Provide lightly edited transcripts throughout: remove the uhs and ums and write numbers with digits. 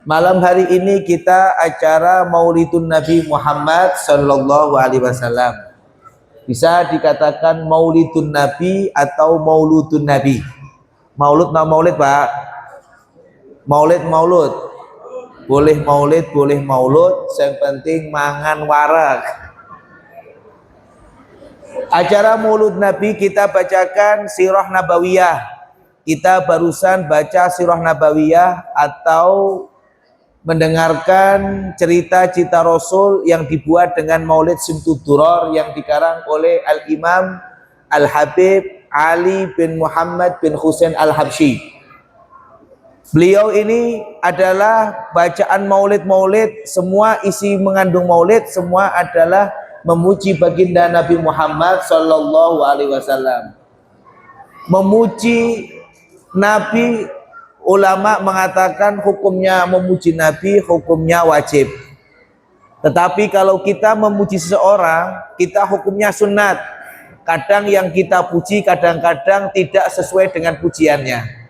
Malam hari ini kita acara Maulidun Nabi Muhammad Sallallahu Alaihi Wasallam. Bisa dikatakan Maulidun Nabi atau Mauludun Nabi. Maulud nama maulid Pak. Maulid. Boleh maulid, boleh maulud. Yang penting mangan warak. Acara Maulud Nabi kita bacakan Sirah Nabawiyah. Kita barusan baca Sirah Nabawiyah atau mendengarkan cerita-cerita Rasul yang dibuat dengan Maulid Simtud Duror yang dikarang oleh Al-Imam Al-Habib Ali bin Muhammad bin Husain Al-Habsyi. Beliau ini adalah bacaan maulid-maulid, semua isi mengandung maulid, semua adalah memuji baginda Nabi Muhammad Sallallahu Alaihi Wasallam. Memuji Nabi, ulama mengatakan hukumnya memuji Nabi, hukumnya wajib. Tetapi kalau kita memuji seseorang, kita hukumnya sunat. Kadang yang kita puji, kadang-kadang tidak sesuai dengan pujiannya.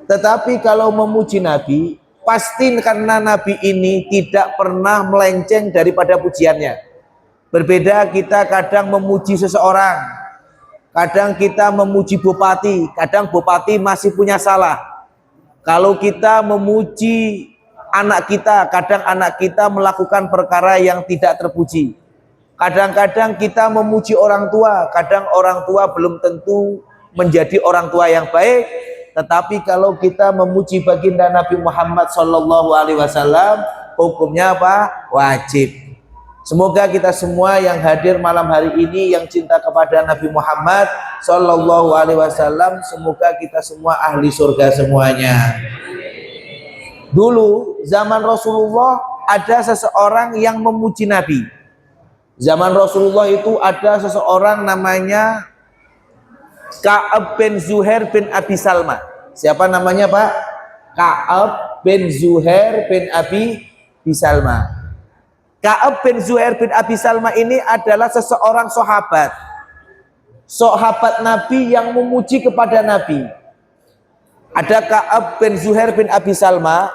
Tetapi kalau memuji Nabi, pasti karena Nabi ini tidak pernah melenceng daripada pujiannya. Berbeda kita kadang memuji seseorang, kadang kita memuji bupati, kadang bupati masih punya salah. Kalau kita memuji anak kita, kadang anak kita melakukan perkara yang tidak terpuji. Kadang-kadang kita memuji orang tua, kadang orang tua belum tentu menjadi orang tua yang baik. Tetapi kalau kita memuji baginda Nabi Muhammad Sallallahu Alaihi Wasallam, hukumnya apa? Wajib. Semoga kita semua yang hadir malam hari ini yang cinta kepada Nabi Muhammad Sallallahu Alaihi Wasallam, semoga kita semua ahli surga semuanya. Dulu zaman Rasulullah ada seseorang yang memuji Nabi. Zaman Rasulullah itu ada seseorang namanya Ka'ab bin Zuhair bin Abi Salma. Siapa namanya Pak? Ka'ab bin Zuhair bin Abi Salma. Ka'ab bin Zuhair bin Abi Salma ini adalah seseorang sahabat Nabi yang memuji kepada Nabi. Ada Ka'ab bin Zuhair bin Abi Salma.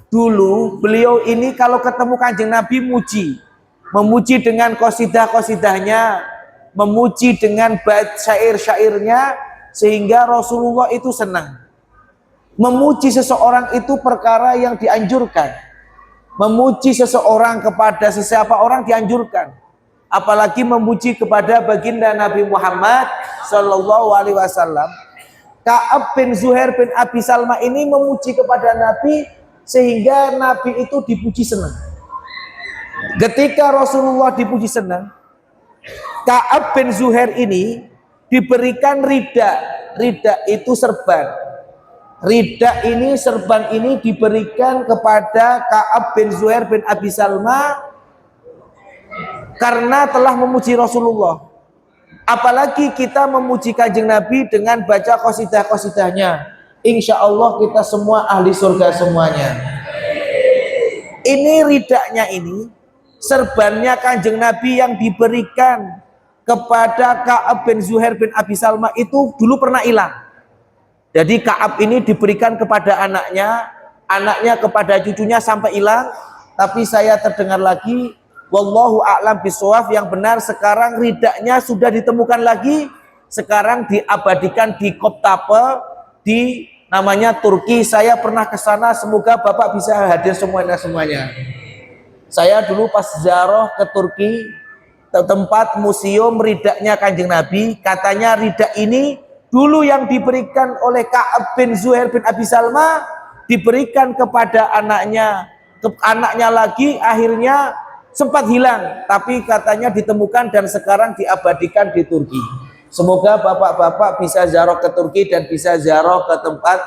Dulu beliau ini kalau ketemu Kanjeng Nabi memuji dengan qasidah-qasidahnya, memuji dengan bait syair-syairnya, sehingga Rasulullah itu senang. Memuji seseorang itu perkara yang dianjurkan. Memuji seseorang kepada sesiapa orang dianjurkan. Apalagi memuji kepada baginda Nabi Muhammad Sallallahu Alaihi Wasallam. Ka'ab bin Zuhair bin Abi Salma ini memuji kepada Nabi sehingga Nabi itu dipuji senang. Ketika Rasulullah dipuji senang, Ka'ab bin Zuhair ini diberikan rida. Rida itu serban. Serban ini diberikan kepada Ka'ab bin Zuhair bin Abi Salma karena telah memuji Rasulullah. Apalagi kita memuji Kanjeng Nabi dengan baca qasidah-qasidahnya. Insya Allah kita semua ahli surga semuanya. Ini ridanya ini, serbannya Kanjeng Nabi yang diberikan kepada Ka'ab bin Zuhair bin Abi Salma itu dulu pernah hilang. Jadi Ka'ab ini diberikan kepada anaknya kepada cucunya sampai hilang. Tapi saya terdengar lagi, wallahu a'lam bishawab, yang benar sekarang ridanya sudah ditemukan lagi. Sekarang diabadikan di Koptape, di namanya Turki. Saya pernah ke sana, semoga Bapak bisa hadir semuanya. Saya dulu pas ziarah ke Turki, tempat museum ridanya Kanjeng Nabi, katanya rida ini dulu yang diberikan oleh Ka'ab bin Zuhair bin Abi Salma diberikan kepada anaknya lagi, akhirnya sempat hilang, tapi katanya ditemukan dan sekarang diabadikan di Turki. Semoga bapak-bapak bisa ziarah ke Turki dan bisa ziarah ke tempat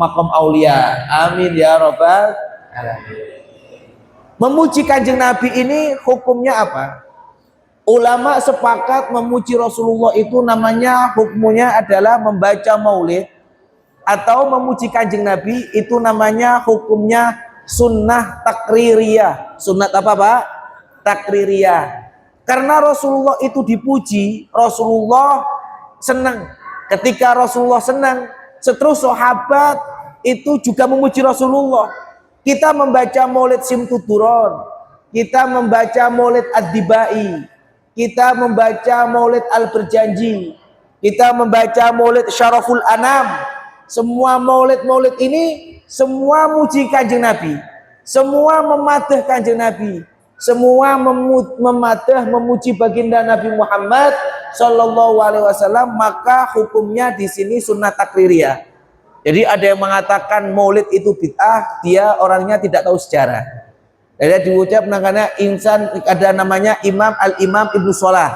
makam aulia. Amin ya rabbal alamin. Memuji Kanjeng Nabi ini hukumnya apa? Ulama sepakat memuji Rasulullah itu namanya hukumnya adalah membaca maulid, atau memuji Kanjeng Nabi itu namanya hukumnya sunnah takririyah. Sunnah apa Pak? Takririyah. Karena Rasulullah itu dipuji, Rasulullah senang. Ketika Rasulullah senang, seterus sahabat itu juga memuji Rasulullah. Kita membaca Maulid Simtuturon, kita membaca Maulid Ad-Dibai, kita membaca Maulid Al-Berjanji, kita membaca Maulid Syaraful Anam. Semua maulid-maulid ini semua muji Kanjeng Nabi, semua memadah Kanjeng Nabi, semua memadah memuji baginda Nabi Muhammad Sallallahu Alaihi Wasallam. Maka hukumnya di sini sunnah takririyah. Jadi ada yang mengatakan maulid itu bid'ah, dia orangnya tidak tahu sejarah. Jadi diucap namanya insan, ada namanya Imam Al-Imam Ibnu Sholah.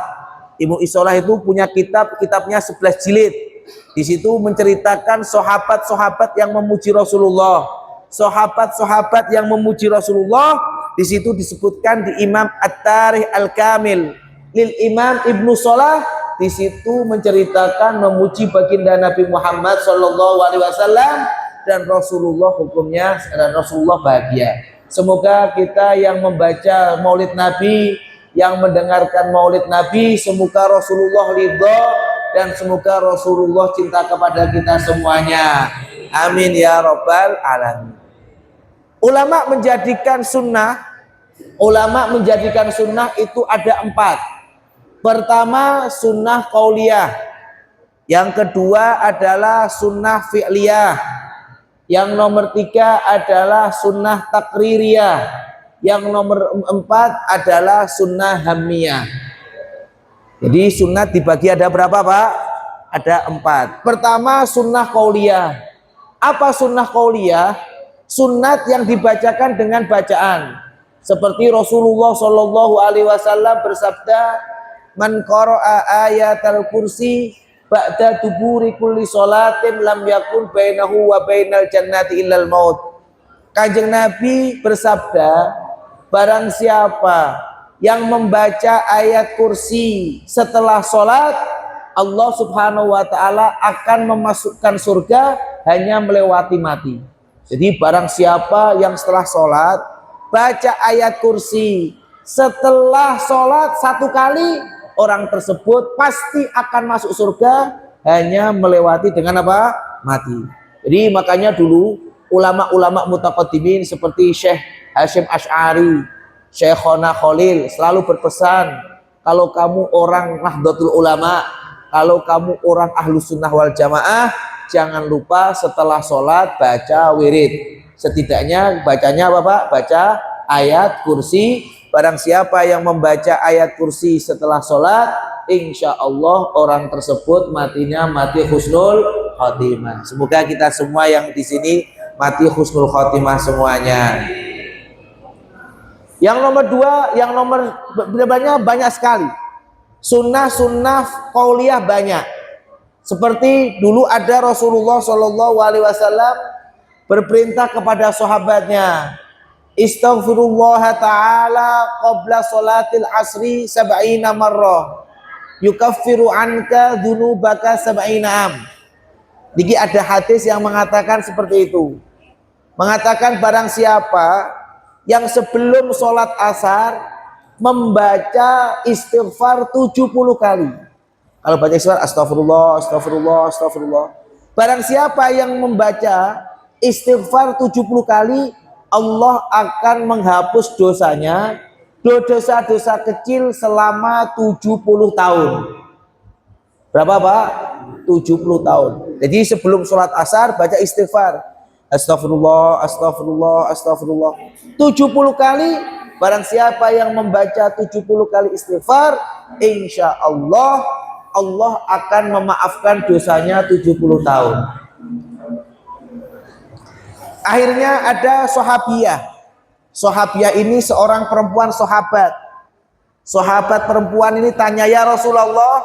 Ibnu Sholah itu punya kitabnya 11 jilid. Di situ menceritakan sahabat-sahabat yang memuji Rasulullah. Sahabat-sahabat yang memuji Rasulullah di situ disebutkan di Imam At-Tarikh Al-Kamil lil Imam Ibnu Sholah. Di situ menceritakan memuji baginda Nabi Muhammad Sallallahu Alaihi Wasallam dan Rasulullah, hukumnya dan Rasulullah bahagia. Semoga kita yang membaca Maulid Nabi, yang mendengarkan Maulid Nabi, semoga Rasulullah ridha dan semoga Rasulullah cinta kepada kita semuanya. Amin ya Rabbal Alamin. Ulama menjadikan sunnah itu ada 4. Pertama sunnah qauliyah, yang kedua adalah sunnah fi'liyah, yang nomor 3 adalah sunnah takririyah, yang nomor 4 adalah sunnah hammiyah. Jadi sunnah dibagi ada berapa Pak? Ada 4. Pertama sunnah qauliyah. Apa sunnah qauliyah? Sunnat yang dibacakan dengan bacaan. Seperti Rasulullah Shallallahu Alaihi Wasallam bersabda, man qara'a ayatal kursi ba'da duburi kulli sholatin lam yakun bainahu wa bainal jannati illal maut. Kanjeng Nabi bersabda, barang siapa yang membaca ayat kursi setelah sholat, Allah Subhanahu wa ta'ala akan memasukkan surga hanya melewati mati. Jadi barang siapa yang setelah sholat baca ayat kursi setelah sholat 1 kali, orang tersebut pasti akan masuk surga hanya melewati dengan apa? Mati. Jadi makanya dulu ulama-ulama mutaqaddimin seperti Syekh Hasyim Asy'ari, Syekhona Khalil selalu berpesan, kalau kamu orang Nahdlatul Ulama, kalau kamu orang Ahlus Sunnah wal Jamaah, jangan lupa setelah sholat baca wirid. Setidaknya bacanya apa Pak? Baca ayat kursi. Barang siapa yang membaca ayat kursi setelah sholat, insya Allah orang tersebut matinya mati husnul khotimah. Semoga kita semua yang di sini mati husnul khotimah semuanya. Yang nomor 2, yang nomor banyak sekali. Sunnah qauliyah banyak. Seperti dulu ada Rasulullah Shallallahu Alaihi Wasallam berperintah kepada sahabatnya, istaghfirullah ta'ala qabla salatil asri sab'ina marrah yukaffiru anka dzunubaka sab'ina am. Jadi ada hadis yang mengatakan seperti itu. Mengatakan barang siapa yang sebelum sholat asar membaca istighfar 70 kali. Kalau baca istighfar astagfirullah, astagfirullah, astagfirullah. Barang siapa yang membaca istighfar 70 kali, Allah akan menghapus dosanya, dosa-dosa kecil selama 70 tahun. Berapa Pak? 70 tahun. Jadi sebelum sholat asar baca istighfar. Astagfirullah, astagfirullah, astagfirullah. 70 kali, barang siapa yang membaca 70 kali istighfar, insya Allah, Allah akan memaafkan dosanya 70 tahun. Akhirnya ada sahabiyah. Sahabiyah ini seorang perempuan sahabat. Sahabat perempuan ini tanya, ya Rasulullah,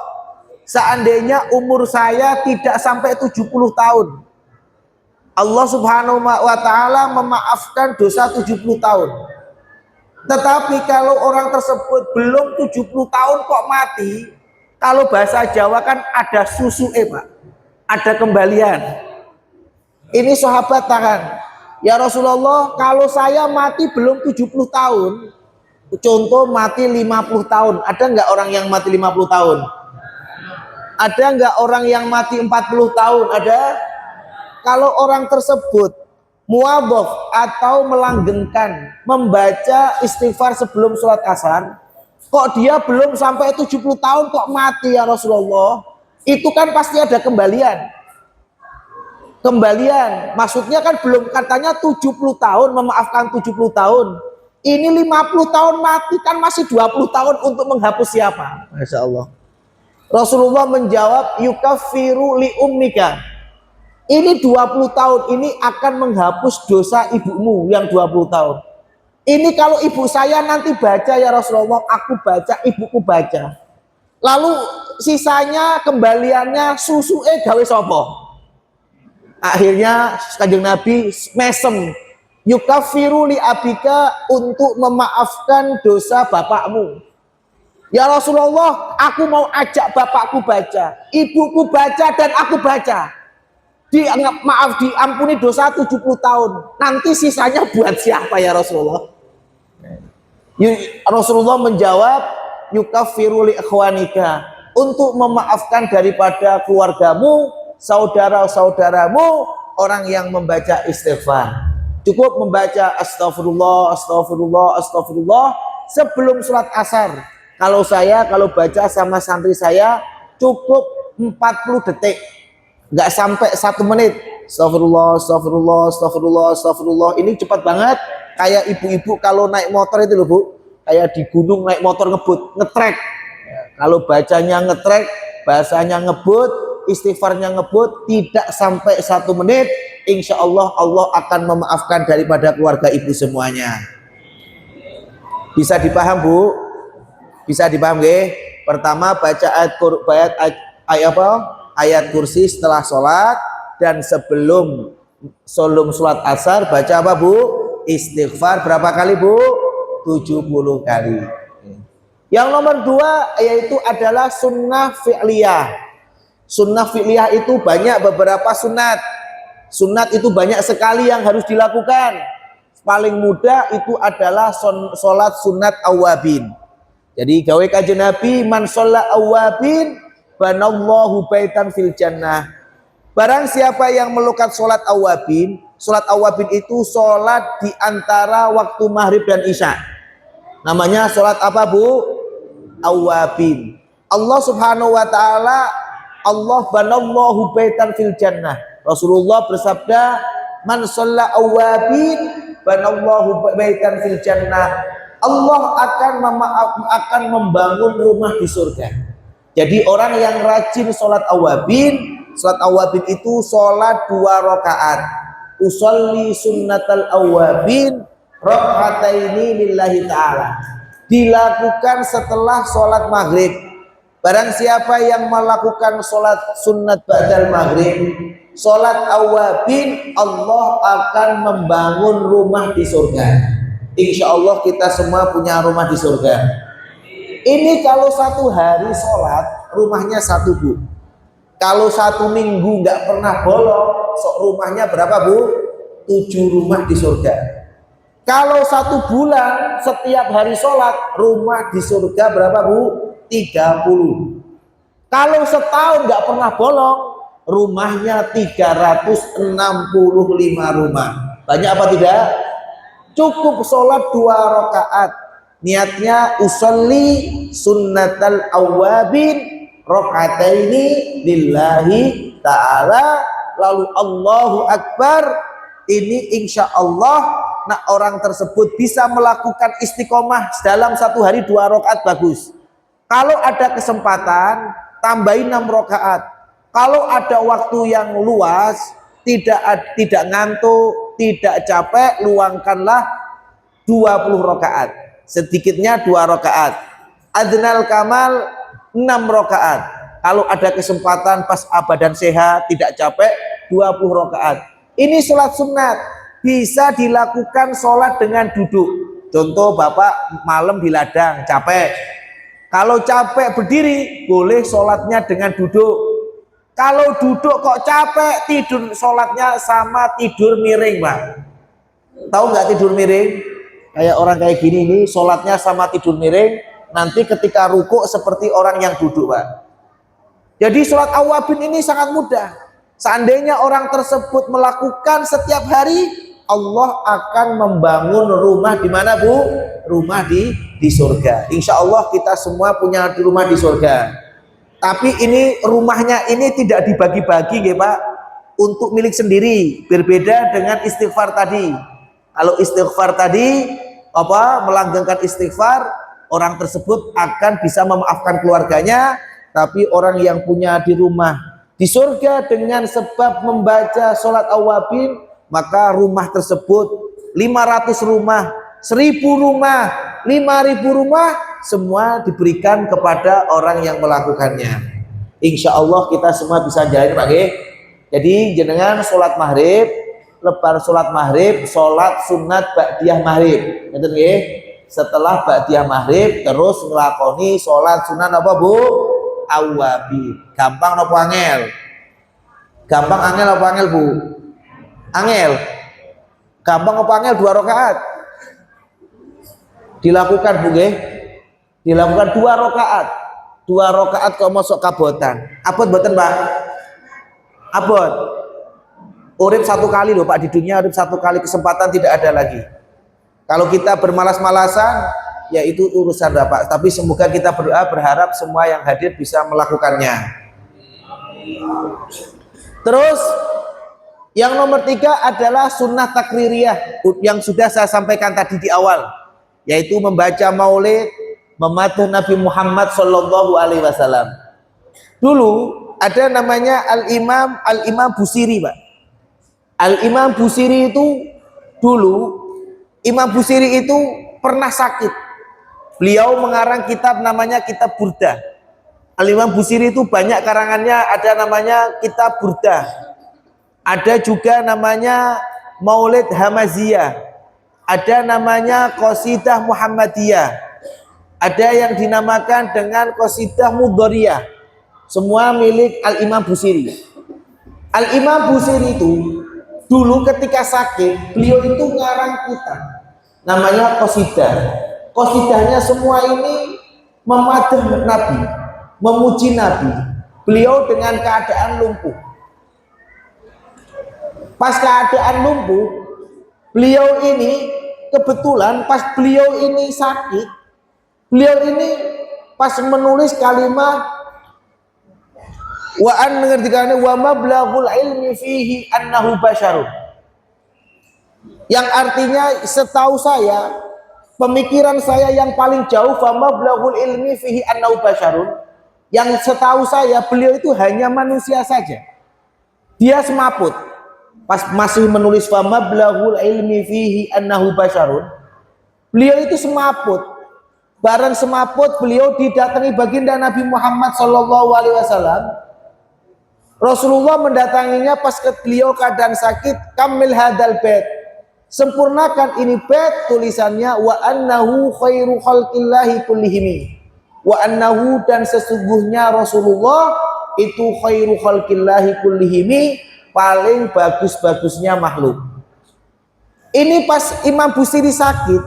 seandainya umur saya tidak sampai 70 tahun, Allah Subhanahu wa ta'ala memaafkan dosa 70 tahun. Tetapi kalau orang tersebut belum 70 tahun kok mati, kalau bahasa Jawa kan ada susu Pak, ada kembalian. Ini sahabat tangan, ya Rasulullah, kalau saya mati belum 70 tahun, contoh mati 50 tahun, ada nggak orang yang mati 50 tahun? Ada nggak orang yang mati 40 tahun? Ada? Kalau orang tersebut muadhaf atau melanggengkan membaca istighfar sebelum sholat asar, kok dia belum sampai 70 tahun kok mati ya Rasulullah? Itu kan pasti ada kembalian. Kembalian, maksudnya kan belum, katanya 70 tahun, memaafkan 70 tahun. Ini 50 tahun mati, kan masih 20 tahun untuk menghapus siapa? Masya Allah. Rasulullah menjawab, yukaffiru li ummika. Ini 20 tahun ini akan menghapus dosa ibumu yang 20 tahun. Ini kalau ibu saya nanti baca ya Rasulullah, aku baca, ibuku baca. Lalu sisanya kembaliannya susuke gawe sapa? Akhirnya Kanjeng Nabi mesem, yukaffiru li abika, untuk memaafkan dosa bapakmu. Ya Rasulullah, aku mau ajak bapakku baca, ibuku baca, dan aku baca. Maaf, diampuni dosa 70 tahun. Nanti sisanya buat siapa ya Rasulullah? Rasulullah menjawab, yukaffiru li ikhwanika, untuk memaafkan daripada keluargamu, saudara-saudaramu, orang yang membaca istighfar. Cukup membaca astagfirullah, astagfirullah, astagfirullah sebelum sholat asar. Kalau baca sama santri saya cukup 40 detik, nggak sampai 1 menit. Astagfirullah, astagfirullah, astagfirullah, astagfirullah. Ini cepat banget. Kayak ibu-ibu kalau naik motor itu loh Bu, kayak di gunung naik motor ngebut, ngetrek. Kalau bacanya ngetrek, bahasanya ngebut, istighfarnya ngebut, tidak sampai 1 menit, insya Allah Allah akan memaafkan daripada keluarga ibu semuanya. Bisa dipaham Bu? Bisa dipaham nggih? Pertama baca ayat kursi setelah sholat, dan sebelum sholat asar baca apa Bu? Istighfar berapa kali Bu? 70 kali. Yang nomor 2 yaitu adalah sunnah fi'liyah. Sunnah fi'liyah itu banyak, beberapa sunat. Sunat itu banyak sekali yang harus dilakukan. Paling mudah itu adalah sholat sunat awabin. Jadi gawe Kanjeng Nabi, man sholat awabin banallahu baitan fil jannah. Barang siapa yang melukat sholat awabin itu sholat di antara waktu maghrib dan isya. Namanya sholat apa Bu? Awabin. Allah subhanahu wa ta'ala, Allah banallahu baitan fil jannah. Rasulullah bersabda, man sholat awabin banallahu baitan fil jannah. Allah akan membangun rumah di surga. Jadi orang yang rajin sholat awabin itu sholat 2 rakaat. Usolli sunnatal awabin raka'ataini lillahi ta'ala. Dilakukan setelah sholat maghrib. Barang siapa yang melakukan sholat sunnat ba'dal maghrib, sholat awabin, Allah akan membangun rumah di surga. Insya Allah kita semua punya rumah di surga. Ini kalau 1 hari sholat, rumahnya 1 Bu. Kalau 1 minggu nggak pernah bolong, rumahnya berapa Bu? 7 rumah di surga. Kalau 1 bulan setiap hari sholat, rumah di surga berapa Bu? 30. Kalau setahun nggak pernah bolong, rumahnya 365 rumah. Banyak apa tidak? Cukup sholat 2 rakaat. Niatnya usolli sunnatal awabin raka'ataini lillahi ta'ala, lalu Allahu Akbar. Ini insya Allah orang tersebut bisa melakukan istiqomah dalam 1 hari 2 rakaat bagus. Kalau ada kesempatan tambahin 6 rakaat. Kalau ada waktu yang luas, tidak ngantuk, tidak capek, luangkanlah 20 rakaat. Sedikitnya 2 rakaat. Adnal kamal 6 rakaat. Kalau ada kesempatan pas badan sehat, tidak capek, 20 rakaat. Ini sholat sunat, bisa dilakukan sholat dengan duduk. Contoh Bapak malam di ladang, capek. Kalau capek berdiri, boleh sholatnya dengan duduk. Kalau duduk kok capek, tidur sholatnya sama tidur miring Pak. Tahu nggak tidur miring? Kayak orang kayak gini ini, sholatnya sama tidur miring. Nanti ketika rukuk seperti orang yang duduk Pak. Jadi sholat awabin ini sangat mudah. Seandainya orang tersebut melakukan setiap hari, Allah akan membangun rumah di mana Bu? Rumah di surga. Insya Allah kita semua punya rumah di surga. Tapi ini rumahnya ini tidak dibagi-bagi ya Pak, untuk milik sendiri. Berbeda dengan istighfar tadi. Kalau istighfar tadi melanggengkan istighfar, orang tersebut akan bisa memaafkan keluarganya. Tapi orang yang punya di rumah di surga dengan sebab membaca sholat awabin, maka rumah tersebut 500 rumah, 1000 rumah, 5000 rumah, semua diberikan kepada orang yang melakukannya. Insya Allah kita semua bisa jalan Pak. Jadi jenengan sholat maghrib, lebar sholat maghrib, sholat sunat ba'diyah maghrib. Setelah ba'diyah maghrib terus ngelakoni sholat sunat apa Bu? Awabin. Gampang apa angel? Gampang angel apa angel Bu? Angel. Gampang apa angel? 2 rakaat. Dilakukan Bu nggih. Dilakukan 2 rakaat. 2 rakaat kok masuk kabotan. Abot mboten Pak? Abot. Urip 1 kali loh Pak, di dunia urip 1 kali, kesempatan tidak ada lagi. Kalau kita bermalas-malasan, ya itu urusan Bapak. Tapi semoga kita berdoa, berharap semua yang hadir bisa melakukannya. Terus yang nomor 3 adalah sunnah takririyah yang sudah saya sampaikan tadi di awal, yaitu membaca maulid, mematuh Nabi Muhammad Shallallahu Alaihi Wasallam. Dulu ada namanya Al-Imam Busiri Pak. Al-Imam Busiri itu dulu, Imam Busiri itu pernah sakit. Beliau mengarang kitab namanya Kitab Burdah. Al-Imam Busiri itu banyak karangannya, ada namanya Kitab Burdah. Ada juga namanya Maulid Hamaziyah. Ada namanya Qasidah Muhammadiyah. Ada yang dinamakan dengan Qasidah Mudhariyah. Semua milik Al-Imam Busiri. Al-Imam Busiri itu dulu ketika sakit, beliau itu ngarang kitab namanya Qasidah. Qasidahnya semua ini memadam Nabi, memuji Nabi. Beliau dengan keadaan lumpuh. Pas keadaan lumpuh, beliau ini kebetulan pas beliau ini sakit, beliau ini pas menulis kalimat wa an mengertikannya wa mablaghul ilmi fihi annahu basyarun, yang artinya setahu saya, pemikiran saya yang paling jauh, fa mablaghul ilmi fihi annahu basyarun, yang setahu saya beliau itu hanya manusia saja, dia semaput. Pas masih menulis fa mablaghul ilmi fihi annahu basyarun, beliau itu semaput. Barang semaput beliau didatangi baginda Nabi Muhammad Shallallahu Alaihi Wasallam. Rasulullah mendatanginya pas beliau keadaan sakit. Kamil hadal bait, sempurnakan ini bait, tulisannya wa annahu khairu khalqillahi kullihimi, wa annahu, dan sesungguhnya Rasulullah itu khairu khalqillahi kullihimi, paling bagus-bagusnya makhluk. Ini pas Imam Busiri sakit,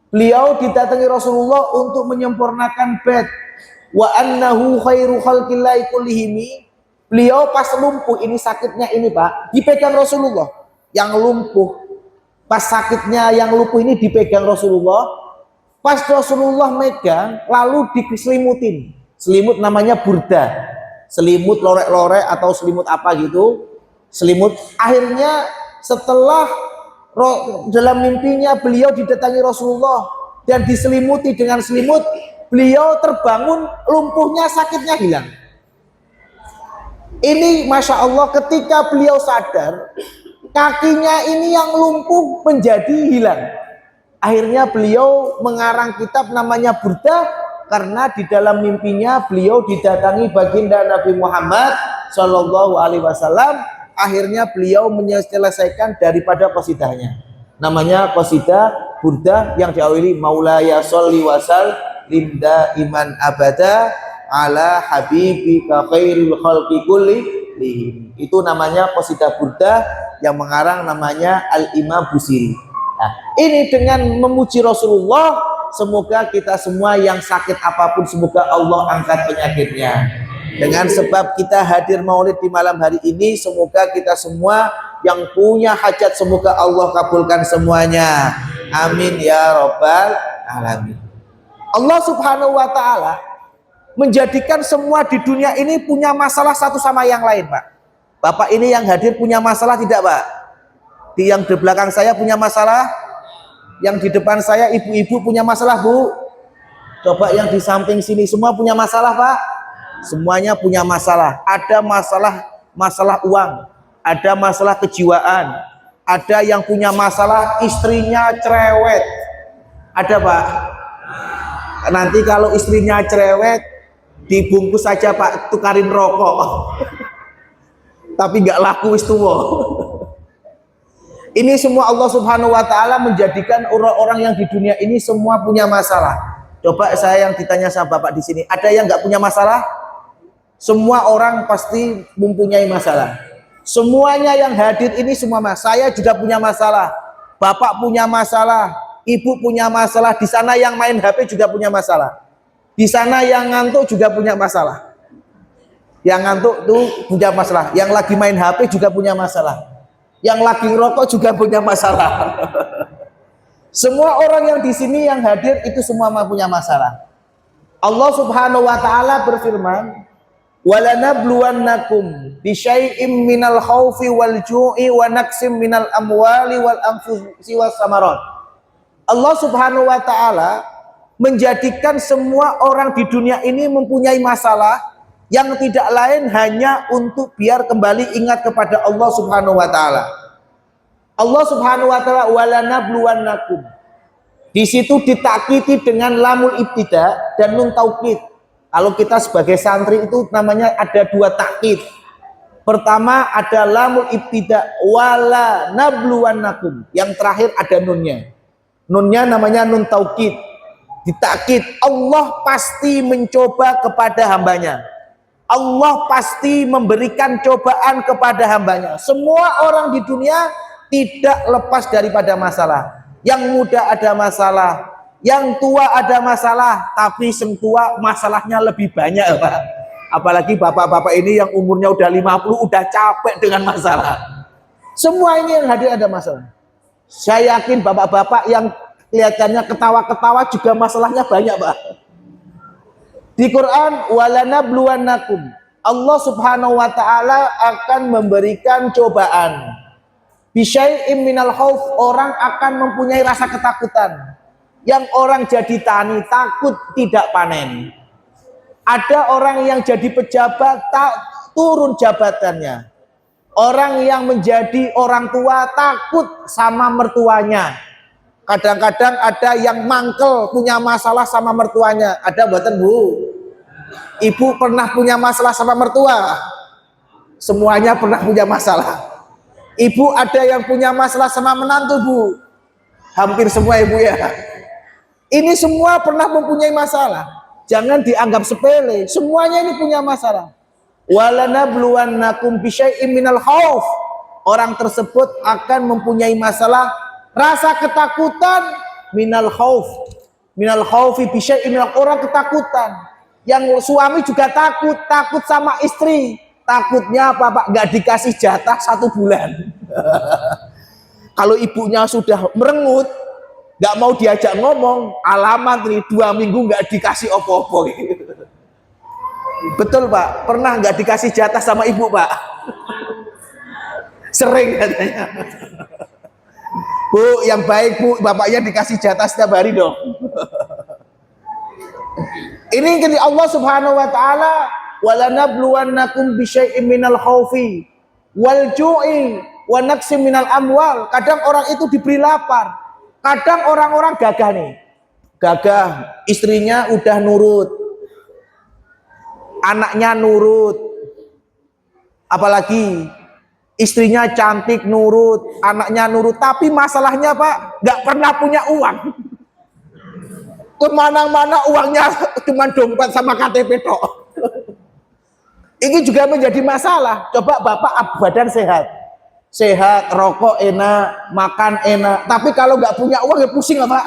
beliau didatangi Rasulullah untuk menyempurnakan bait wa annahu khairu khalqillahi kullihimi. Beliau pas lumpuh, ini sakitnya ini Pak, dipegang Rasulullah. Yang lumpuh, pas sakitnya yang lumpuh ini dipegang Rasulullah. Pas Rasulullah megang, lalu diselimutin. Selimut namanya burdah, selimut lorek-lorek atau selimut apa gitu. Selimut. Akhirnya setelah dalam mimpinya beliau didatangi Rasulullah dan diselimuti dengan selimut, beliau terbangun, lumpuhnya, sakitnya hilang. Ini Masya Allah, ketika beliau sadar, kakinya ini yang lumpuh menjadi hilang. Akhirnya beliau mengarang kitab namanya Burdah, karena di dalam mimpinya beliau didatangi baginda Nabi Muhammad Shallallahu Alaihi Wasallam. Akhirnya beliau menyelesaikan daripada qasidahnya, namanya qasidah Burdah, yang diawali Maulaya sholli wasal linda iman abada ala habibika khairul khalqi kullihim. Itu namanya qasidah Burdah yang mengarang namanya Al-Imam Busiri. Nah, ini dengan memuji Rasulullah, semoga kita semua yang sakit apapun, semoga Allah angkat penyakitnya. Dengan sebab kita hadir maulid di malam hari ini, semoga kita semua yang punya hajat semoga Allah kabulkan semuanya. Amin ya robbal alamin. Allah subhanahu wa ta'ala menjadikan semua di dunia ini punya masalah satu sama yang lain, Pak. Bapak ini yang hadir punya masalah tidak, Pak? Yang di belakang saya punya masalah, yang di depan saya ibu-ibu punya masalah, Bu. Coba yang di samping sini semua punya masalah, Pak. Semuanya punya masalah. Ada masalah uang, ada masalah kejiwaan, ada yang punya masalah istrinya cerewet. Ada, Pak? Nanti kalau istrinya cerewet dibungkus saja, Pak, tukarin rokok. Tapi nggak laku wis tuwa. Ini semua Allah subhanahu wa ta'ala menjadikan orang-orang yang di dunia ini semua punya masalah. Coba saya yang ditanya sama Bapak di sini, ada yang nggak punya masalah? Semua orang pasti mempunyai masalah. Semuanya yang hadir ini semua saya juga punya masalah. Bapak punya masalah, Ibu punya masalah. Di sana yang main HP juga punya masalah. Di sana yang ngantuk juga punya masalah. Yang ngantuk tuh punya masalah. Yang lagi main HP juga punya masalah. Yang lagi ngerokok juga punya masalah. Semua orang yang di sini yang hadir itu semua punya masalah. Allah subhanahu wa ta'ala berfirman, walanabluwannakum bisyai'im minal khawfi wal ju'i wa naqsim minal amwali wal anfusi was samarat. Allah subhanahu wa ta'ala menjadikan semua orang di dunia ini mempunyai masalah yang tidak lain hanya untuk biar kembali ingat kepada Allah subhanahu wa ta'ala. Allah subhanahu wa ta'ala walanabluwannakum. Di situ ditakkiti dengan lamul ibtida dan nun taukid. Kalau kita sebagai santri itu namanya ada dua takkid. Pertama ada lamul ibtida wala nabluwannakum. Yang terakhir ada nunnya. Nunnya namanya nun taukid. Ditakkid Allah pasti mencoba kepada hambanya. Allah pasti memberikan cobaan kepada hambanya. Semua orang di dunia tidak lepas daripada masalah. Yang muda ada masalah, yang tua ada masalah, tapi yang tua masalahnya lebih banyak, Pak. Apalagi bapak-bapak ini yang umurnya udah 50 udah capek dengan masalah. Semua ini yang hadir ada masalah. Saya yakin bapak-bapak yang kelihatannya ketawa-ketawa juga masalahnya banyak, Pak. Di Quran walanabluwannakum, Allah subhanahu wa ta'ala akan memberikan cobaan. Bisyai'im minal khauf, orang akan mempunyai rasa ketakutan. Yang orang jadi tani takut tidak panen. Ada orang yang jadi pejabat tak turun jabatannya. Orang yang menjadi orang tua takut sama mertuanya. Kadang-kadang ada yang mangkel punya masalah sama mertuanya. Ada buatan, Bu? Ibu pernah punya masalah sama mertua? Semuanya pernah punya masalah. Ibu ada yang punya masalah sama menantu, Bu? Hampir semua ibu ya. Ini semua pernah mempunyai masalah. Jangan dianggap sepele. Semuanya ini punya masalah. Walanabluwannakum bisyai'im minal khauf. Orang tersebut akan mempunyai masalah rasa ketakutan minal khauf. Minal khaufi bisyai'im minal, orang ketakutan. Yang suami juga takut sama istri. Takutnya apa, Pak? Nggak dikasih jatah 1 bulan. Kalau ibunya sudah merengut, nggak mau diajak ngomong, alamat nih 2 minggu nggak dikasih opo-opo. Betul, Pak? Pernah nggak dikasih jatah sama ibu, Pak? Sering katanya. Bu, yang baik, Bu, bapaknya dikasih jatah setiap hari dong. Ini dari Allah subhanahu wa ta'ala, walanabluwannakum bisyai'im minal khaufi wal ju'i wa naqsim minal amwal. Kadang orang itu diberi lapar. Kadang orang-orang gagah nih. Gagah, istrinya udah nurut. Anaknya nurut. Apalagi istrinya cantik nurut, anaknya nurut, tapi masalahnya, Pak, nggak pernah punya uang. Kemana-mana uangnya cuma dompet sama KTP tok. Ini juga menjadi masalah. Coba Bapak badan sehat, rokok enak, makan enak. Tapi kalau nggak punya uang ya pusing, Pak.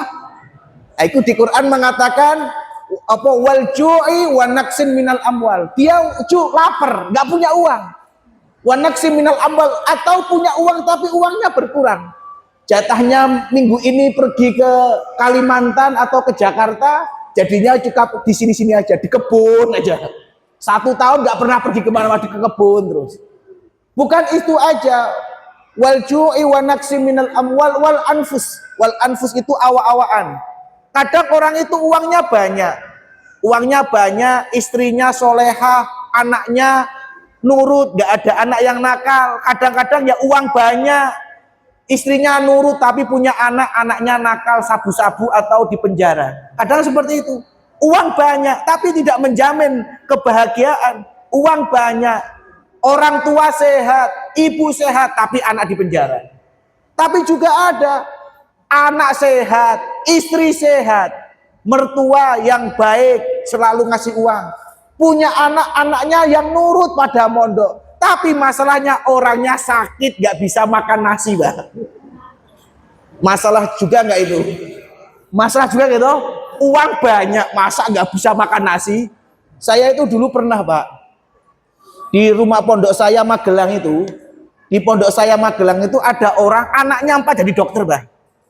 Itu di Quran mengatakan apa wal ju'i wa naqsin minal amwal. Dia lapar, nggak punya uang. Wa naqsi minal ambal, atau punya uang tapi uangnya berkurang. Jatahnya minggu ini pergi ke Kalimantan atau ke Jakarta, jadinya cukup di sini-sini aja, di kebun aja. 1 tahun nggak pernah pergi kemana-mana, di kebun terus. Bukan itu aja, wal ju'i wa naqsi minal amwal wal anfus. Wal anfus itu awa-awaan. Kadang orang itu uangnya banyak, istrinya solehah, anaknya nurut, nggak ada anak yang nakal. Kadang-kadang ya uang banyak, istrinya nurut tapi punya anaknya nakal, sabu-sabu atau di penjara. Kadang seperti itu. Uang banyak tapi tidak menjamin kebahagiaan. Uang banyak, orang tua sehat, ibu sehat tapi anak di penjara. Tapi juga ada anak sehat, istri sehat, mertua yang baik selalu ngasih uang, punya anak-anaknya yang nurut pada mondok, tapi masalahnya orangnya sakit, nggak bisa makan nasi, Mbak. Masalah juga nggak itu? Masalah juga gitu. Uang banyak, masa nggak bisa makan nasi? Saya itu dulu pernah, Pak, di rumah pondok saya Magelang itu, di pondok saya Magelang itu ada orang anaknya 4 jadi dokter, Mbak.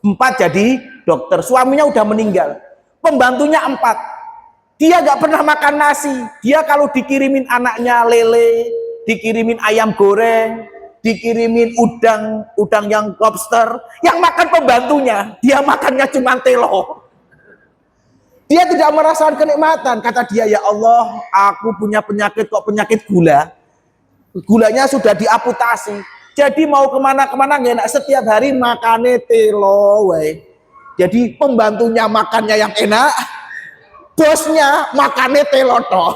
4 jadi dokter, suaminya udah meninggal, pembantunya 4. Dia nggak pernah makan nasi. Dia kalau dikirimin anaknya lele, dikirimin ayam goreng, dikirimin udang yang lobster, yang makan pembantunya, dia makannya cuma telo. Dia tidak merasakan kenikmatan. Kata dia, ya Allah, aku punya penyakit kok, penyakit gula. Gulanya sudah diamputasi. Jadi mau kemana-kemana nggak enak, setiap hari makannya telo, wey. Jadi pembantunya makannya yang enak, bosnya makannya telo toh.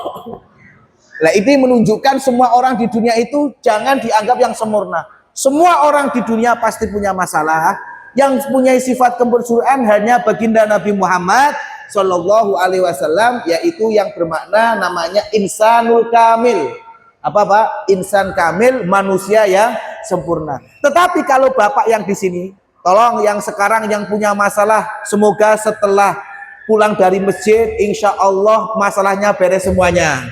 Nah, ini menunjukkan semua orang di dunia itu jangan dianggap yang sempurna. Semua orang di dunia pasti punya masalah. Yang punya sifat kemursyuran hanya baginda Nabi Muhammad Shallallahu Alaihi Wasallam, yaitu yang bermakna namanya insanul kamil. Apa Pak? Insan kamil, manusia yang sempurna. Tetapi kalau Bapak yang di sini, tolong yang sekarang yang punya masalah, semoga setelah pulang dari masjid, insya Allah masalahnya beres semuanya.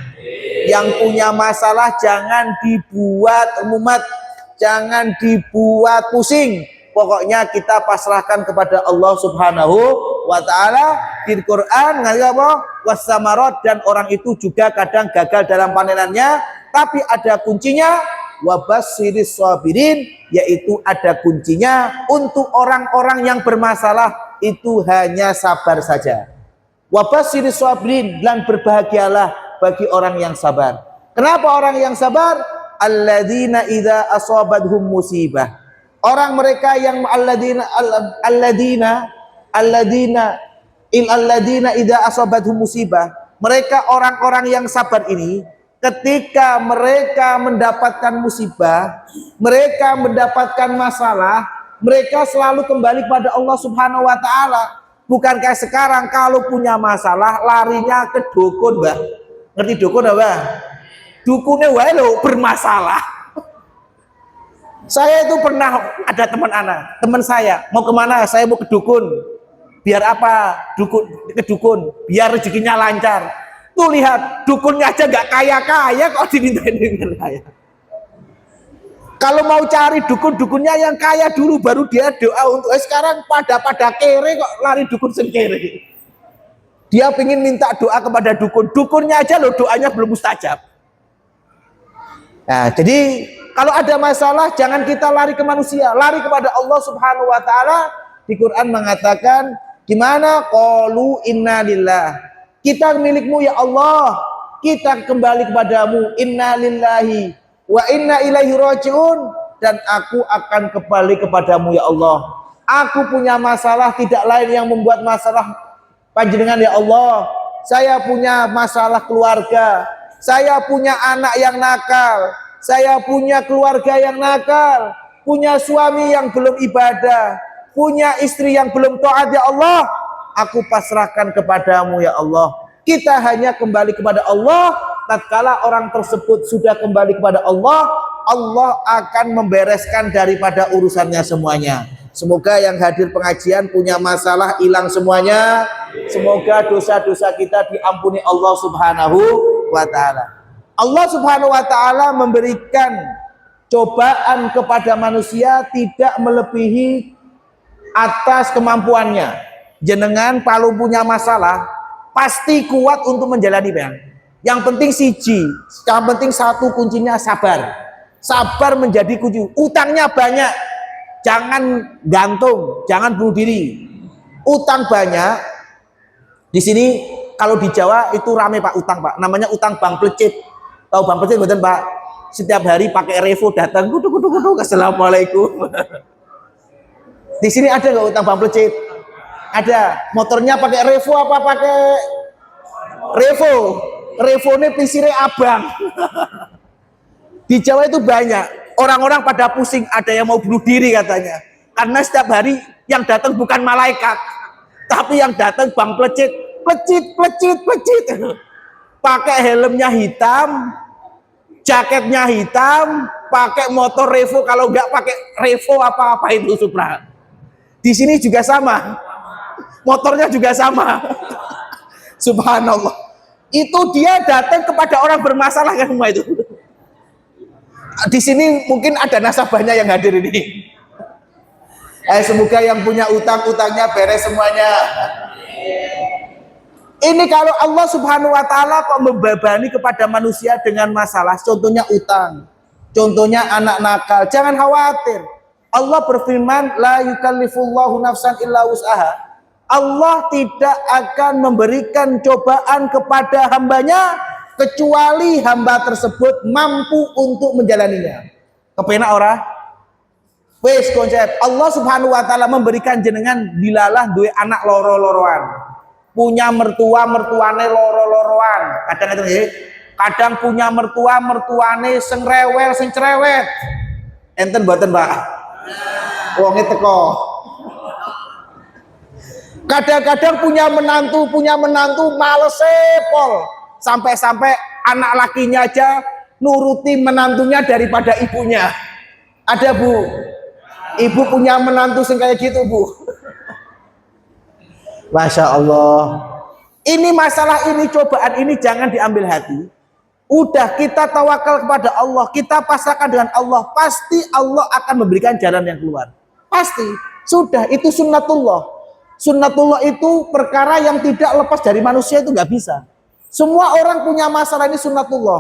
Yang punya masalah jangan dibuat umat, jangan dibuat pusing. Pokoknya kita pasrahkan kepada Allah Subhanahu wa Ta'ala. Di Quran apa? Wassamarat, dan orang itu juga kadang gagal dalam panenannya, tapi ada kuncinya. Wabasyiris sabirin, yaitu ada kuncinya untuk orang-orang yang bermasalah itu hanya sabar saja. Wabasyiris sabirin, dan berbahagialah bagi orang yang sabar. Kenapa orang yang sabar? Alladzina idza asabathum musibah. Orang mereka yang alladzina idza asabathum musibah. Mereka orang-orang yang sabar ini, ketika mereka mendapatkan musibah, mereka mendapatkan masalah, mereka selalu kembali kepada Allah Subhanahu wa Ta'ala. Bukan kayak sekarang kalau punya masalah larinya ke dukun, Mbak. Ngerti dukun apa? Dukunnya wae lo bermasalah. Saya itu pernah ada teman saya mau kemana? Saya mau ke dukun. Biar apa? Ke dukun biar rezekinya lancar. Tuh lihat, dukunnya aja nggak kaya-kaya kok dimintain dengan kaya. Kalau mau cari dukunnya yang kaya dulu, baru dia doa untuk. Sekarang pada kere kok lari dukun sendiri. Dia pengen minta doa kepada dukunnya aja loh, doanya belum mustajab. Nah, jadi kalau ada masalah jangan kita lari ke manusia, lari kepada Allah Subhanahu wa Ta'ala. Di Quran mengatakan, gimana? Qalu inna lillah. Kita milikmu ya Allah, kita kembali kepadamu. Inna lillahi wa inna ilaihi rajiun, dan aku akan kembali kepadamu ya Allah. Aku punya masalah, tidak lain yang membuat masalah panjenengan ya Allah. Saya punya masalah keluarga, saya punya anak yang nakal, saya punya keluarga yang nakal, punya suami yang belum ibadah, punya istri yang belum taat ya Allah. Aku pasrahkan kepadamu ya Allah. Kita hanya kembali kepada Allah. Tatkala orang tersebut sudah kembali kepada Allah, Allah akan membereskan daripada urusannya semuanya. Semoga yang hadir pengajian punya masalah hilang semuanya. Semoga dosa-dosa kita diampuni Allah Subhanahu wa Ta'ala. Allah Subhanahu wa Ta'ala memberikan cobaan kepada manusia tidak melebihi atas kemampuannya. Jenengan kalau punya masalah pasti kuat untuk menjalani, Bang. Yang penting siji, yang penting satu kuncinya sabar. Sabar menjadi kunci. Utangnya banyak, jangan gantung, jangan bunuh diri. Utang banyak. Di sini kalau di Jawa itu rame Pak utang Pak, namanya utang Bang Plecit. Tahu Bang Plecit betul Pak? Setiap hari pakai Revo datang, kudu assalamualaikum. Di sini ada nggak utang Bang Plecit? Ada. Motornya pakai Revo apa pakai Revo? Revo ini pisire abang. Di Jawa itu banyak. Orang-orang pada pusing, ada yang mau bunuh diri katanya. Karena setiap hari yang datang bukan malaikat, tapi yang datang Bang Plecit, plecit. Pakai helmnya hitam, jaketnya hitam, pakai motor Revo, kalau enggak pakai Revo apa-apa itu Supra. Di sini juga sama. Motornya juga sama. Subhanallah. Itu dia datang kepada orang bermasalah kan semua itu. Di sini mungkin ada nasabahnya yang hadir ini. Semoga yang punya utang-utangnya beres semuanya. Ini kalau Allah Subhanahu wa taala kok membebani kepada manusia dengan masalah, contohnya utang, contohnya anak nakal, jangan khawatir. Allah berfirman, la yukallifullahu nafsan illa wus'aha. Allah tidak akan memberikan cobaan kepada hambanya kecuali hamba tersebut mampu untuk menjalaninya. Kepenak ora? Wes konsep Allah Subhanahu wa taala memberikan jenengan dilalah duwe anak loro-loroan. Punya mertuane loro-loroan. Kadang punya mertuane sing rewel, sing cerewet. Enten mboten, Pak? Wonge teko. Kadang-kadang punya menantu males pol. Sampai-sampai anak lakinya aja nuruti menantunya daripada ibunya. Ada Bu, ibu punya menantu sing kayak gitu Bu. Masya Allah. Ini masalah ini, cobaan ini jangan diambil hati. Udah kita tawakal kepada Allah, kita pasrahkan dengan Allah, pasti Allah akan memberikan jalan yang keluar. Pasti. Sudah, itu sunnatullah. Sunnatullah itu perkara yang tidak lepas dari manusia, itu nggak bisa. Semua orang punya masalah, ini sunnatullah.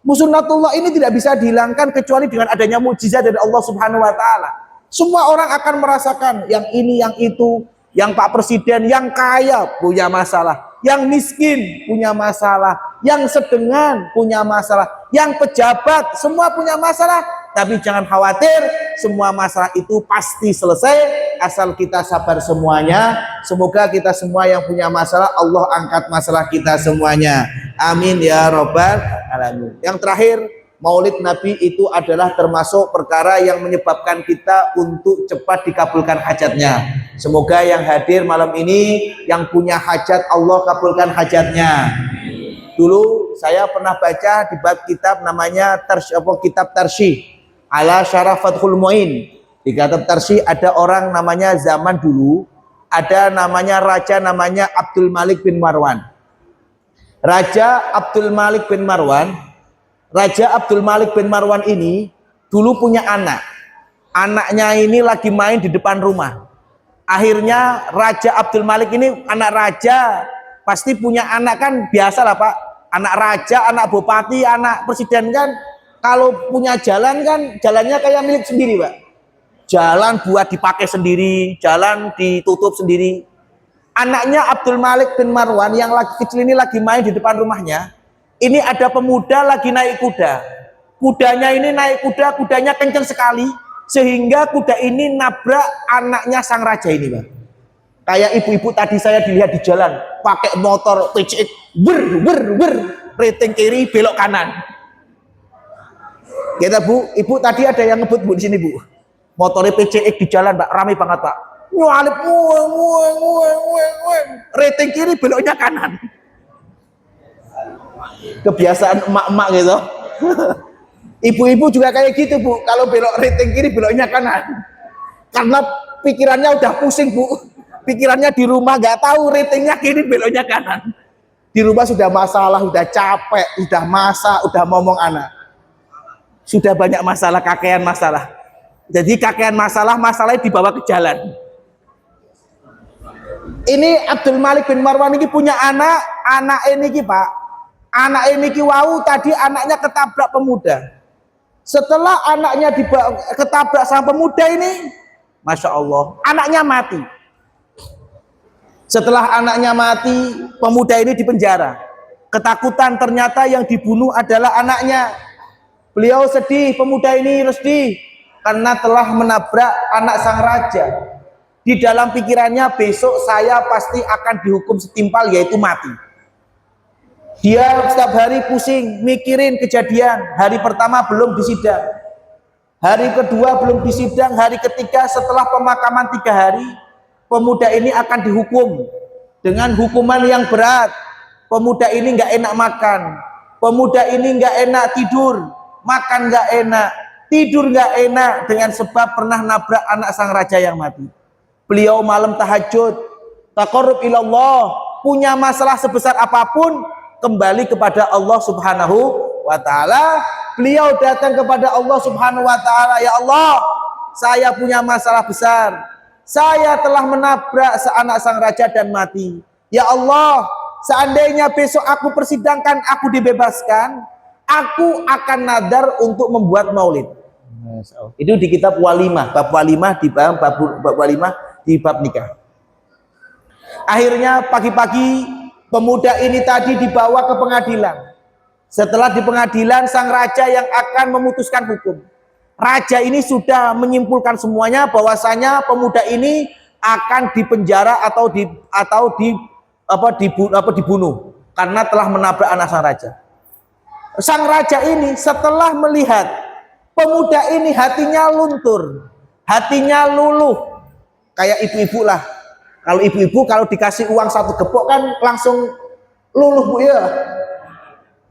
Sunnatullah ini tidak bisa dihilangkan kecuali dengan adanya mukjizat dari Allah Subhanahu wa taala. Semua orang akan merasakan yang ini, yang itu, yang Pak Presiden, yang kaya punya masalah, yang miskin punya masalah, yang sedengan punya masalah, yang pejabat semua punya masalah. Tapi jangan khawatir, semua masalah itu pasti selesai asal kita sabar semuanya. Semoga kita semua yang punya masalah Allah angkat masalah kita semuanya. Amin ya robbal alamin. Yang terakhir, Maulid Nabi itu adalah termasuk perkara yang menyebabkan kita untuk cepat dikabulkan hajatnya. Semoga yang hadir malam ini yang punya hajat Allah kabulkan hajatnya. Dulu saya pernah baca di bab kitab namanya kitab Tarsih ala Syarah Fathul Mu'in. Di kitab Tarsih ada orang namanya zaman dulu, ada namanya raja namanya Abdul Malik bin Marwan. Raja Abdul Malik bin Marwan ini dulu punya anak. Anaknya ini lagi main di depan rumah. Akhirnya Raja Abdul Malik ini, anak raja, pasti punya anak kan biasa lah Pak. Anak raja, anak bupati, anak presiden kan, kalau punya jalan kan jalannya kayak milik sendiri Pak. Jalan buat dipakai sendiri, jalan ditutup sendiri. Anaknya Abdul Malik bin Marwan yang lagi kecil ini lagi main di depan rumahnya. Ini ada pemuda lagi naik kuda. Kudanya ini naik kuda, kudanya kenceng sekali sehingga kuda ini nabrak anaknya sang raja ini, Bang. Kayak ibu-ibu tadi saya dilihat di jalan pakai motor PCX, rating kiri belok kanan. Kita Bu, ibu tadi ada yang ngebut Bu di sini Bu. Motornya PCX di jalan, Pak, rame banget Pak. Nyalip, rating kiri beloknya kanan. Kebiasaan emak-emak gitu. Ibu-ibu juga kayak gitu Bu, kalau belok rating kiri beloknya kanan. Karena pikirannya udah pusing Bu, pikirannya di rumah nggak tahu ratingnya kiri beloknya kanan. Di rumah sudah masalah, udah capek, udah masak, udah ngomong anak. Sudah banyak masalah, kakean masalah. Jadi kakean masalahnya dibawa ke jalan. Ini Abdul Malik bin Marwan ini punya anak ini Pak. Anak ini wau tadi anaknya ketabrak pemuda. Setelah anaknya ketabrak sama pemuda ini, Masya Allah, anaknya mati. Setelah anaknya mati, pemuda ini dipenjara. Ketakutan ternyata yang dibunuh adalah anaknya. Beliau sedih, pemuda ini sedih karena telah menabrak anak sang raja. Di dalam pikirannya, besok saya pasti akan dihukum setimpal, yaitu mati. Dia setiap hari pusing mikirin kejadian. Hari pertama belum disidang, hari kedua belum disidang, hari ketiga setelah pemakaman 3 hari, pemuda ini akan dihukum dengan hukuman yang berat. Pemuda ini nggak enak makan, pemuda ini nggak enak tidur, makan nggak enak, tidur nggak enak, dengan sebab pernah nabrak anak sang raja yang mati. Beliau malam tahajud, taqarrub ilallah, punya masalah sebesar apapun, kembali kepada Allah Subhanahu wa ta'ala. Beliau datang kepada Allah Subhanahu wa ta'ala, ya Allah, saya punya masalah besar, saya telah menabrak anak sang raja dan mati. Ya Allah, seandainya besok aku persidangkan, aku dibebaskan, aku akan nadar untuk membuat maulid. Itu di kitab walimah, bab walimah, di bab walimah di bab nikah. Akhirnya pagi-pagi pemuda ini tadi dibawa ke pengadilan. Setelah di pengadilan, sang raja yang akan memutuskan hukum. Raja ini sudah menyimpulkan semuanya bahwasanya pemuda ini akan dipenjara atau dibunuh karena telah menabrak anak sang raja. Sang raja ini setelah melihat pemuda ini hatinya luntur, hatinya luluh, kayak ibu-ibu lah. Kalau ibu-ibu kalau dikasih uang 1 gepok kan langsung luluh Bu ya.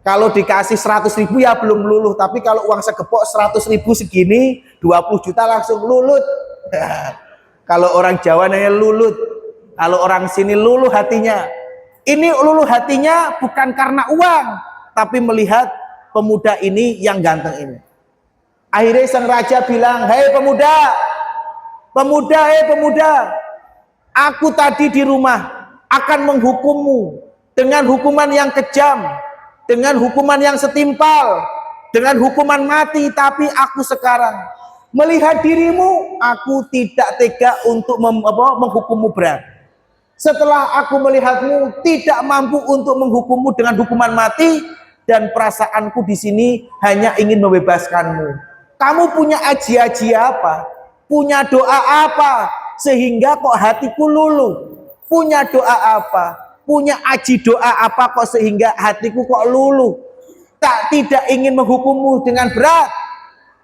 Kalau dikasih 100.000 ya belum luluh, tapi kalau uang segepok 100.000 segini 20 juta langsung lulut. Kalau orang Jawa namanya lulut, kalau orang sini luluh hatinya. Ini luluh hatinya bukan karena uang, tapi melihat pemuda ini yang ganteng ini. Akhirnya sang raja bilang, hei pemuda, aku tadi di rumah akan menghukummu dengan hukuman yang kejam, dengan hukuman yang setimpal, dengan hukuman mati. Tapi aku sekarang melihat dirimu, aku tidak tega untuk menghukummu berat. Setelah aku melihatmu tidak mampu untuk menghukummu dengan hukuman mati, dan perasaanku di sini hanya ingin membebaskanmu. Kamu punya aji-aji apa? Punya doa apa? Sehingga kok hatiku luluh? Punya doa apa? Punya aji doa apa kok sehingga hatiku kok luluh? Tidak ingin menghukummu dengan berat.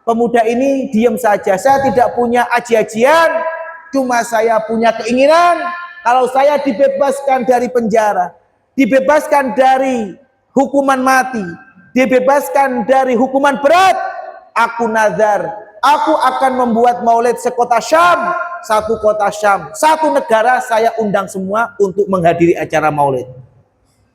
Pemuda ini diam saja. Saya tidak punya aji-ajian, cuma saya punya keinginan. Kalau saya dibebaskan dari penjara, dibebaskan dari hukuman mati, dibebaskan dari hukuman berat, aku nazar, aku akan membuat maulid sekota Syam, satu kota Syam, satu negara saya undang semua untuk menghadiri acara maulid.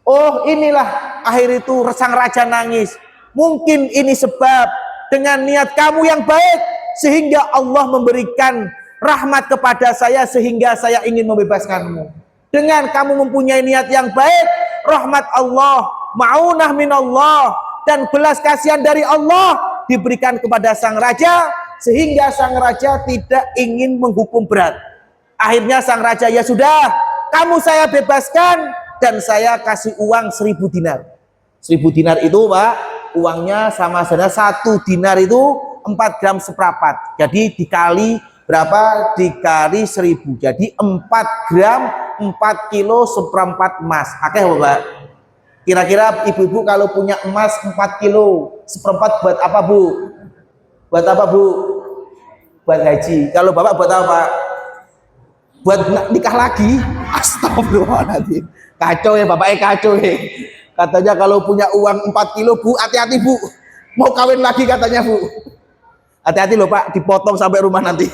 Oh inilah akhir itu sang raja nangis. Mungkin ini sebab dengan niat kamu yang baik sehingga Allah memberikan rahmat kepada saya sehingga saya ingin membebaskanmu. Dengan kamu mempunyai niat yang baik, rahmat Allah, ma'unah minallah, dan belas kasihan dari Allah diberikan kepada sang raja sehingga sang raja tidak ingin menghukum berat. Akhirnya sang raja, ya sudah, kamu saya bebaskan dan saya kasih uang 1.000 dinar. 1.000 dinar itu Pak, uangnya sama saja 1 dinar itu 4 gram seperempat. Jadi dikali berapa? Dikali 1.000. Jadi 4 gram 4 kilo seperempat emas. Oke Bapak. Kira-kira ibu-ibu kalau punya emas 4 kilo seperempat buat apa Bu? Buat apa Bu? Buat haji. Kalau Bapak buat apa? Buat nikah lagi. Astagfirullahaladzim. Kacau ya Bapaknya, kacau ya. Katanya kalau punya uang 4 kilo Bu, hati-hati Bu. Mau kawin lagi katanya Bu. Hati-hati loh Pak, dipotong sampai rumah nanti.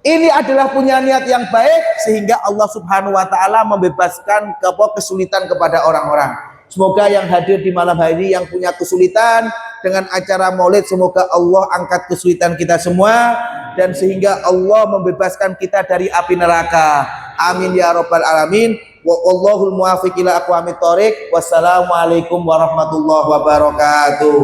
Ini adalah punya niat yang baik sehingga Allah Subhanahu wa taala membebaskan kesulitan kepada orang-orang. Semoga yang hadir di malam hari ini yang punya kesulitan dengan acara Maulid. Semoga Allah angkat kesulitan kita semua dan sehingga Allah membebaskan kita dari api neraka. Amin ya rabbal alamin. Wallahul muwaffiq ila aqwamit thoriq. Wassalamualaikum warahmatullahi wabarakatuh.